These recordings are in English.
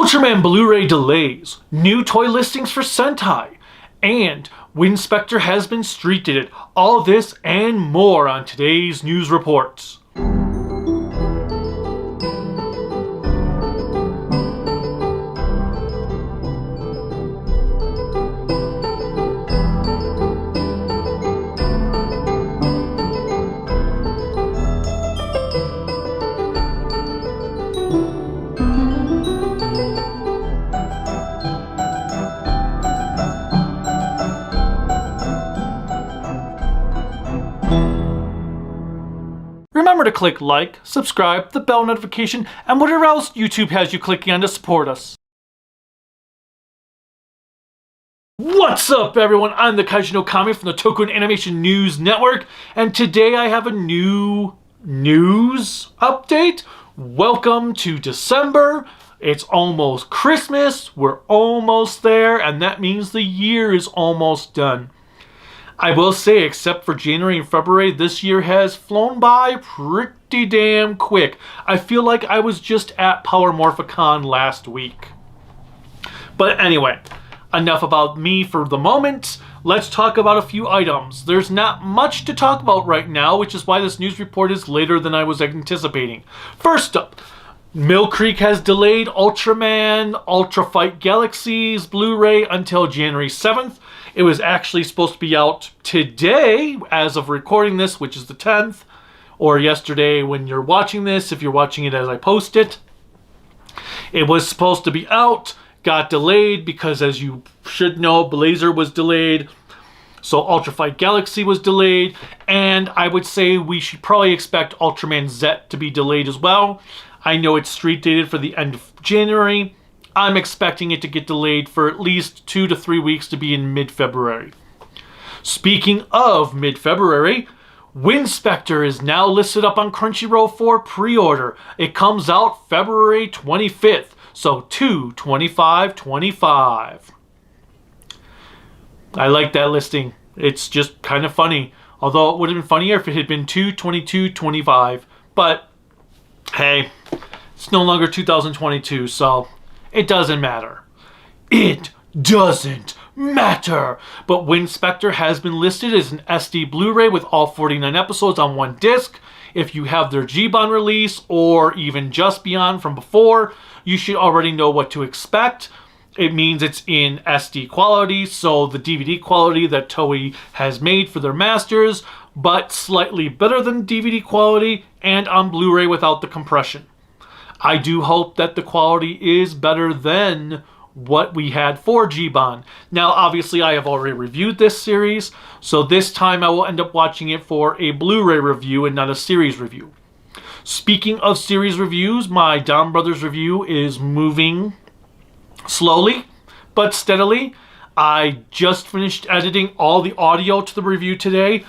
Ultraman Blu-ray delays, new toy listings for Sentai, and Winspector has been street dated. All this and more on today's news reports. Remember to click like, subscribe, the bell notification, and whatever else YouTube has you clicking on to support us. What's up, everyone? I'm the Kaiju no Kami from the Toku and Animation News Network, and today I have a new news update. Welcome to December. It's almost Christmas. We're almost there, and that means the year is almost done. I will say, except for January and February, this year has flown by pretty damn quick. I feel like I was just at Power Morphicon last week. But anyway, enough about me for the moment. Let's talk about a few items. There's not much to talk about right now, which is why this news report is later than I was anticipating. First up, Mill Creek has delayed Ultraman Ultra Fight Galaxies Blu-ray until January 7th. It was actually supposed to be out today, as of recording this, which is the 10th, or yesterday when you're watching this, if you're watching it as I post it. It was supposed to be out, got delayed because, as you should know, Blazer was delayed, so Ultra Fight Galaxy was delayed, and I would say we should probably expect Ultraman Z to be delayed as well. I know it's street dated for the end of January. I'm expecting it to get delayed for at least 2 to 3 weeks to be in mid-February. Speaking of mid-February, Winspector is now listed up on Crunchyroll for pre-order. It comes out February 25th, so 2/25/25. I like that listing. It's just kind of funny. Although it would have been funnier if it had been 2/22/25. But hey, it's no longer 2022, so it doesn't matter. It doesn't matter. But Winspector has been listed as an SD Blu-ray with all 49 episodes on one disc. If you have their G-Bond release or even Just Beyond from before, you should already know what to expect. It means it's in SD quality, so the DVD quality that Toei has made for their masters, but slightly better than DVD quality and on Blu-ray without the compression. I do hope that the quality is better than what we had for G-Bond. Now, obviously, I have already reviewed this series, so this time I will end up watching it for a Blu-ray review and not a series review. Speaking of series reviews, my Donbrothers review is moving slowly but steadily. I just finished editing all the audio to the review today.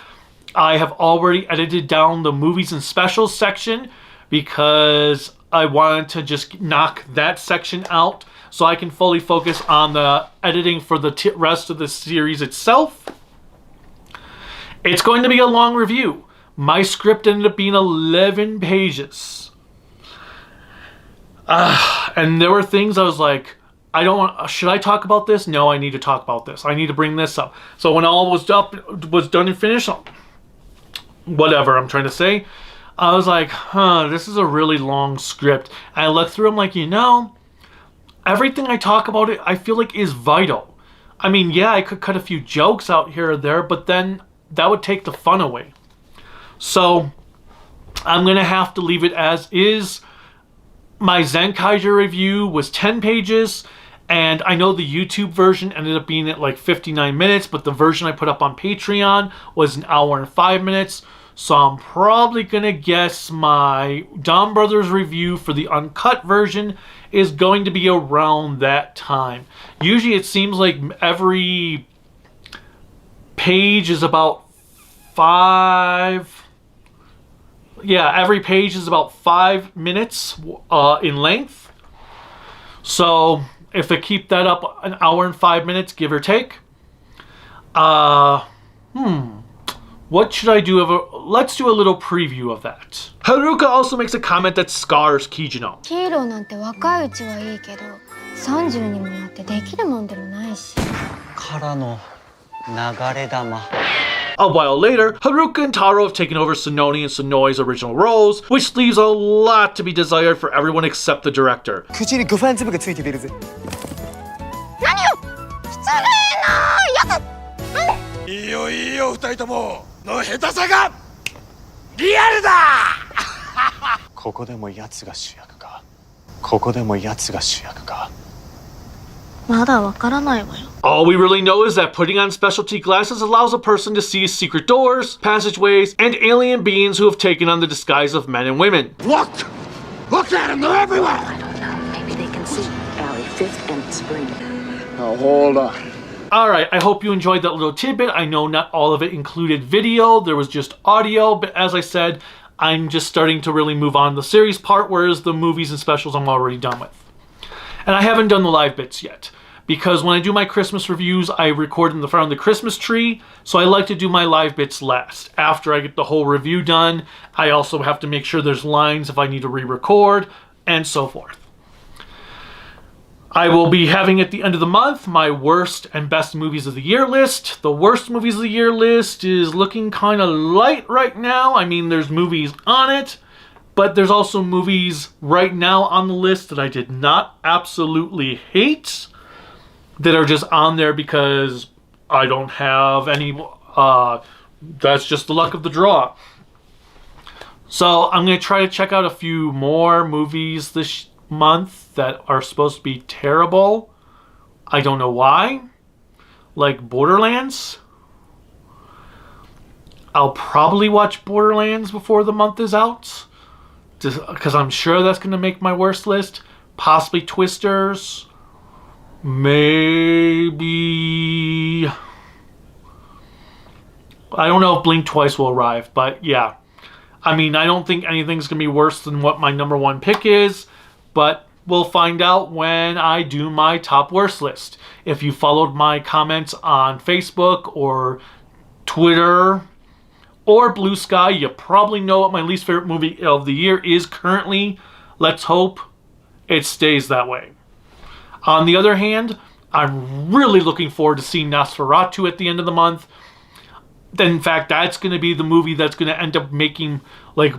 I have already edited down the movies and specials section because I wanted to just knock that section out so I can fully focus on the editing for the rest of the series itself. It's going to be a long review. My script ended up being 11 pages. And there were things I was like, should I talk about this? No, I need to talk about this. I need to bring this up. So when all was done and finished, whatever I'm trying to say, I was like, this is a really long script. And I looked through, I'm like, everything I talk about it, I feel like is vital. I mean, yeah, I could cut a few jokes out here or there, but then that would take the fun away. So I'm going to have to leave it as is. My Zenkaiju review was 10 pages, and I know the YouTube version ended up being at like 59 minutes, but the version I put up on Patreon was 1 hour and 5 minutes. So I'm probably going to guess my Donbrothers review for the uncut version is going to be around that time. Usually it seems like every page is about every page is about 5 minutes in length. So if I keep that up 1 hour and 5 minutes, give or take. What should I do? Let's do a little preview of that. Haruka also makes a comment that scars Kijino. ヒーローなんて若いうちはいいけど30にもなってできるもんでもないし。からの流れ玉。A while later, Haruka and Taro have taken over Sononi and Sonoi's original roles, which leaves a lot to be desired for everyone except the director. 口にグファン粒がついて出るぜ。何よ、失礼なやつ。いいよいいよ、二人ともの下手さがリアルだ。ここでも奴が主役か。ここでも奴が主役か。まだわからないわよ。All we really know is that putting on specialty glasses allows a person to see secret doors, passageways, and alien beings who have taken on the disguise of men and women. Look! Look at them, they're everywhere! I don't know. Maybe they can see Valley 5th and Spring. Now hold on. Alright, I hope you enjoyed that little tidbit. I know not all of it included video, there was just audio, but as I said, I'm just starting to really move on to the series part, whereas the movies and specials I'm already done with. And I haven't done the live bits yet, because when I do my Christmas reviews, I record in the front of the Christmas tree, so I like to do my live bits last. After I get the whole review done, I also have to make sure there's lines if I need to re-record, and so forth. I will be having at the end of the month my worst and best movies of the year list. The worst movies of the year list is looking kind of light right now. I mean, there's movies on it, but there's also movies right now on the list that I did not absolutely hate, that are just on there because I don't have any, that's just the luck of the draw. So I'm going to try to check out a few more movies this month that are supposed to be terrible. I don't know why. Like Borderlands. I'll probably watch Borderlands before the month is out, because I'm sure that's going to make my worst list. Possibly Twisters. Maybe... I don't know if Blink Twice will arrive, but yeah. I mean, I don't think anything's going to be worse than what my number one pick is, but we'll find out when I do my top worst list. If you followed my comments on Facebook or Twitter or Bluesky, you probably know what my least favorite movie of the year is currently. Let's hope it stays that way. On the other hand, I'm really looking forward to seeing Nosferatu at the end of the month. In fact, that's going to be the movie that's going to end up making, like,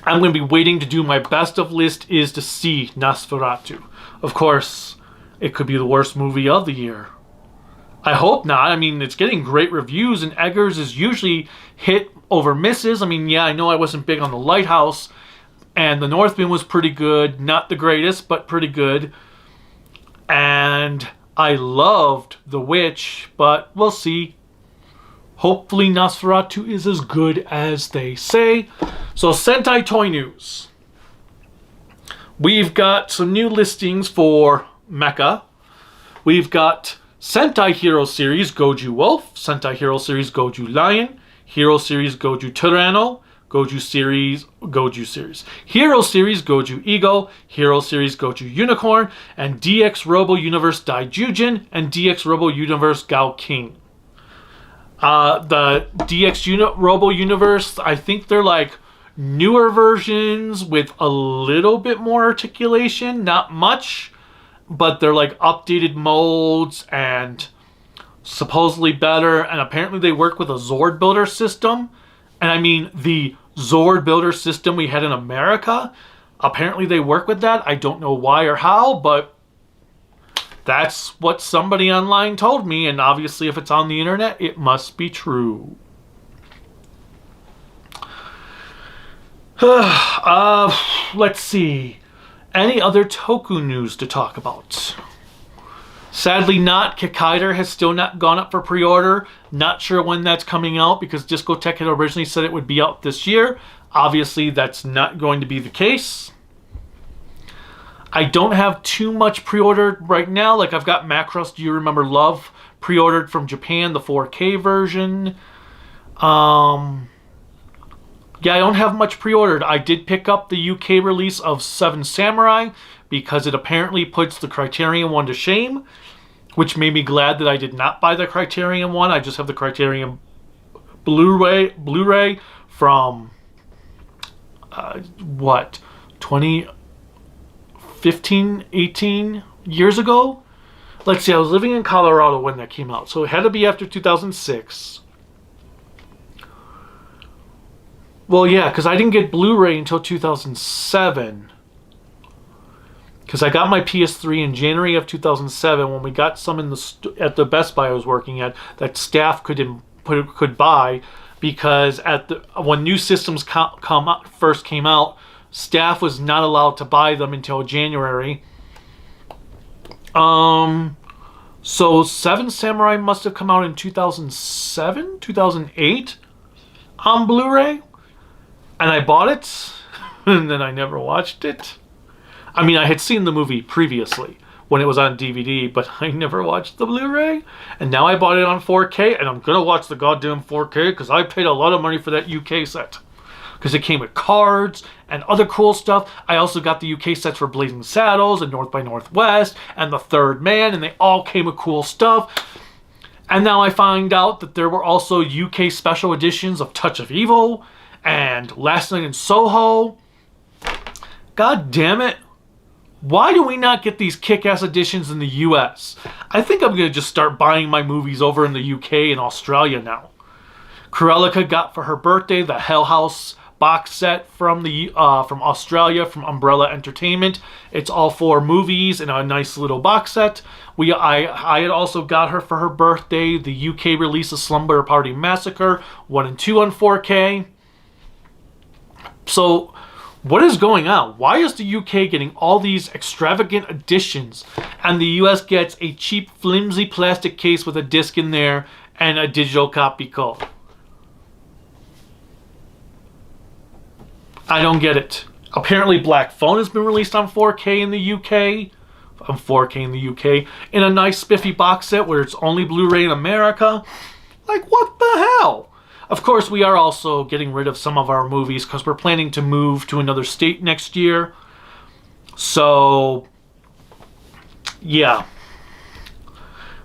I'm going to be waiting to do my best of list is to see Nosferatu. Of course, it could be the worst movie of the year. I hope not. I mean, it's getting great reviews, and Eggers is usually hit over misses. I mean, yeah, I know I wasn't big on The Lighthouse, and The Northman was pretty good. Not the greatest, but pretty good. And I loved The Witch, but we'll see. Hopefully Nosferatu is as good as they say. So Sentai toy news. We've got some new listings for Mecha. We've got Sentai Hero Series Goju Wolf, Sentai Hero Series Goju Lion, Hero Series Goju Tyranno, Hero Series Goju Eagle, Hero Series Goju Unicorn, and DX Robo Universe Daijujin, and DX Robo Universe Gao King. The DX Robo Universe, I think they're like newer versions with a little bit more articulation, not much, but they're like updated molds and supposedly better, and apparently they work with a Zord builder system. And I mean, the Zord builder system we had in America, apparently they work with that. I don't know why or how, but that's what somebody online told me, and obviously if it's on the internet, it must be true. Let's see. Any other Toku news to talk about? Sadly not. Kikaider has still not gone up for pre-order. Not sure when that's coming out, because Discotech had originally said it would be out this year. Obviously that's not going to be the case. I don't have too much pre-ordered right now. Like, I've got Macross Do You Remember Love pre-ordered from Japan, the 4K version. Yeah, I don't have much pre-ordered. I did pick up the UK release of Seven Samurai because it apparently puts the Criterion one to shame, which made me glad that I did not buy the Criterion one. I just have the Criterion Blu-ray from, 2015, 18, years ago. Let's see, I was living in Colorado when that came out, so it had to be after 2006. Well, yeah, because I didn't get Blu-ray until 2007. Because I got my PS3 in January of 2007 when we got some in at the Best Buy I was working at that staff could buy, because when new systems first came out, staff was not allowed to buy them until January. So Seven Samurai must have come out in 2007, 2008 on Blu-ray, and I bought it, and then I never watched it. I mean, I had seen the movie previously when it was on DVD, but I never watched the Blu-ray. And now I bought it on 4K, and I'm going to watch the goddamn 4K because I paid a lot of money for that UK set. Because it came with cards and other cool stuff. I also got the UK sets for Blazing Saddles and North by Northwest and The Third Man, and they all came with cool stuff. And now I find out that there were also UK special editions of Touch of Evil and Last Night in Soho. God damn it. Why do we not get these kick-ass editions in the US? I think I'm going to just start buying my movies over in the UK and Australia now. Corellica got for her birthday the Hell House box set from Australia, from Umbrella Entertainment. It's all 4 movies in a nice little box set. I had also got her for her birthday the UK release of Slumber Party Massacre 1 and 2 on 4K. So what is going on? Why is the UK getting all these extravagant editions and the US gets a cheap, flimsy plastic case with a disc in there and a digital copy code? I don't get it. Apparently Black Phone has been released on 4K in the UK. In a nice spiffy box set where it's only Blu-ray in America. Like, what the hell? Of course, we are also getting rid of some of our movies because we're planning to move to another state next year. So, yeah.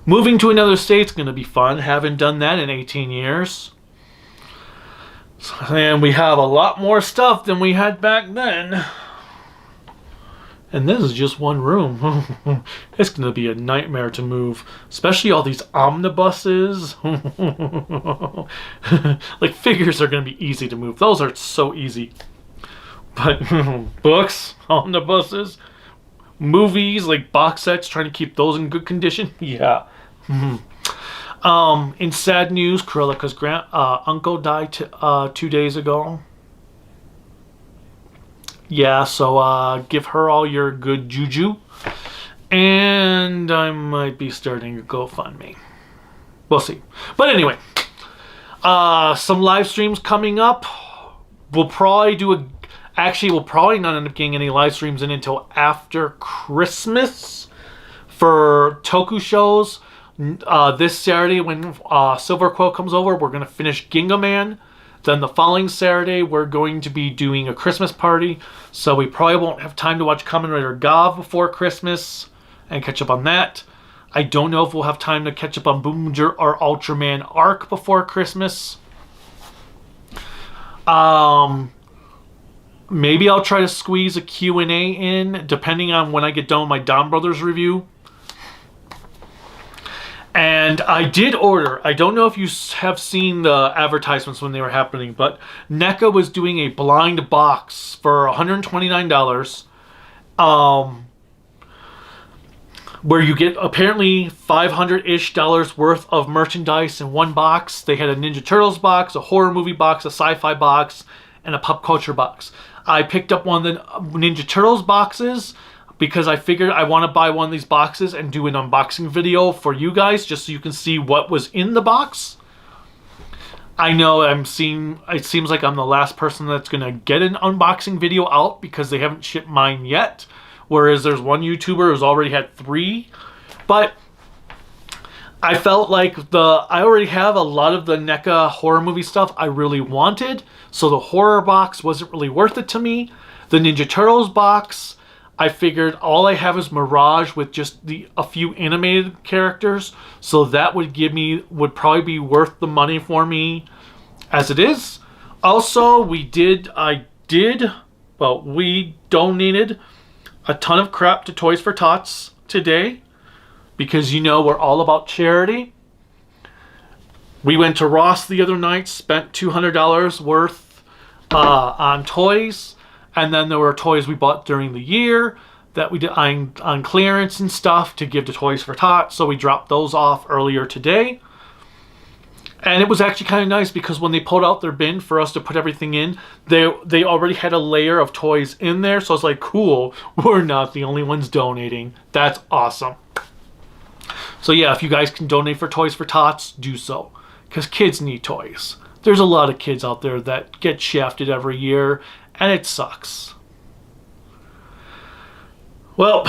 Moving to another state's going to be fun. Haven't done that in 18 years. And we have a lot more stuff than we had back then. And this is just one room. It's going to be a nightmare to move. Especially all these omnibuses. Like, figures are going to be easy to move. Those are so easy. But books, omnibuses, movies, like box sets, trying to keep those in good condition. Yeah. In sad news, Corellica's uncle died 2 days ago. Yeah, so give her all your good juju. And I might be starting a GoFundMe. We'll see. But anyway, some live streams coming up. We'll probably we'll probably not end up getting any live streams in until after Christmas for Toku shows. This Saturday when Silver Quill comes over, we're going to finish Ginga Man. Then the following Saturday, we're going to be doing a Christmas party. So we probably won't have time to watch Kamen Rider Gav before Christmas and catch up on that. I don't know if we'll have time to catch up on Boomer or Ultraman Arc before Christmas. Maybe I'll try to squeeze a Q&A in, depending on when I get done with my Donbrothers review. And I did order, I don't know if you have seen the advertisements when they were happening, but NECA was doing a blind box for $129, where you get apparently $500-ish worth of merchandise in one box. They had a Ninja Turtles box, a horror movie box, a sci-fi box, and a pop culture box. I picked up one of the Ninja Turtles boxes because I figured I want to buy one of these boxes and do an unboxing video for you guys, just so you can see what was in the box. I know it seems like I'm the last person that's going to get an unboxing video out because they haven't shipped mine yet. Whereas there's one YouTuber who's already had 3. But I felt like I already have a lot of the NECA horror movie stuff I really wanted. So the horror box wasn't really worth it to me. The Ninja Turtles box, I figured all I have is Mirage with just a few animated characters, so that would probably be worth the money for me as it is. Also, we donated a ton of crap to Toys for Tots today because you know we're all about charity. We went to Ross the other night, spent $200 worth on toys, and then there were toys we bought during the year that we did on clearance and stuff to give to Toys for Tots, so we dropped those off earlier today. And it was actually kind of nice because when they pulled out their bin for us to put everything in, they already had a layer of toys in there, so I was like, cool, we're not the only ones donating. That's awesome. So yeah, if you guys can donate for Toys for Tots, do so. Because kids need toys. There's a lot of kids out there that get shafted every year, and it sucks. Well,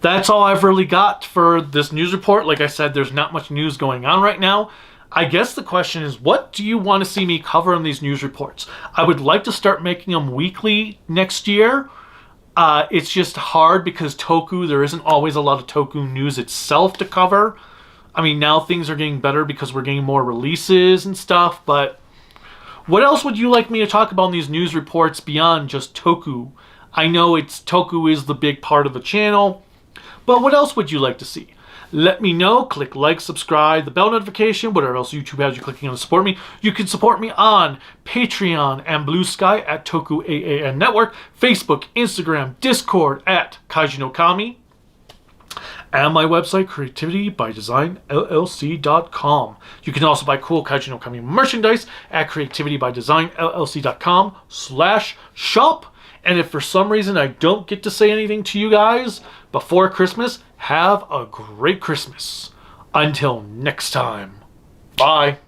that's all I've really got for this news report. Like I said, there's not much news going on right now. I guess the question is, what do you want to see me cover in these news reports? I would like to start making them weekly next year. It's just hard because Toku, there isn't always a lot of Toku news itself to cover. I mean, now things are getting better because we're getting more releases and stuff, but what else would you like me to talk about in these news reports beyond just Toku? I know Toku is the big part of the channel, but what else would you like to see? Let me know. Click like, subscribe, the bell notification, whatever else YouTube has you clicking on to support me. You can support me on Patreon and Bluesky at tokuaannetwork, Network, Facebook, Instagram, Discord at Kaiju no Kami, and my website, creativitybydesignllc.com. You can also buy cool Kaiju no Kami merchandise at creativitybydesignllc.com/shop. And if for some reason I don't get to say anything to you guys before Christmas, have a great Christmas. Until next time. Bye.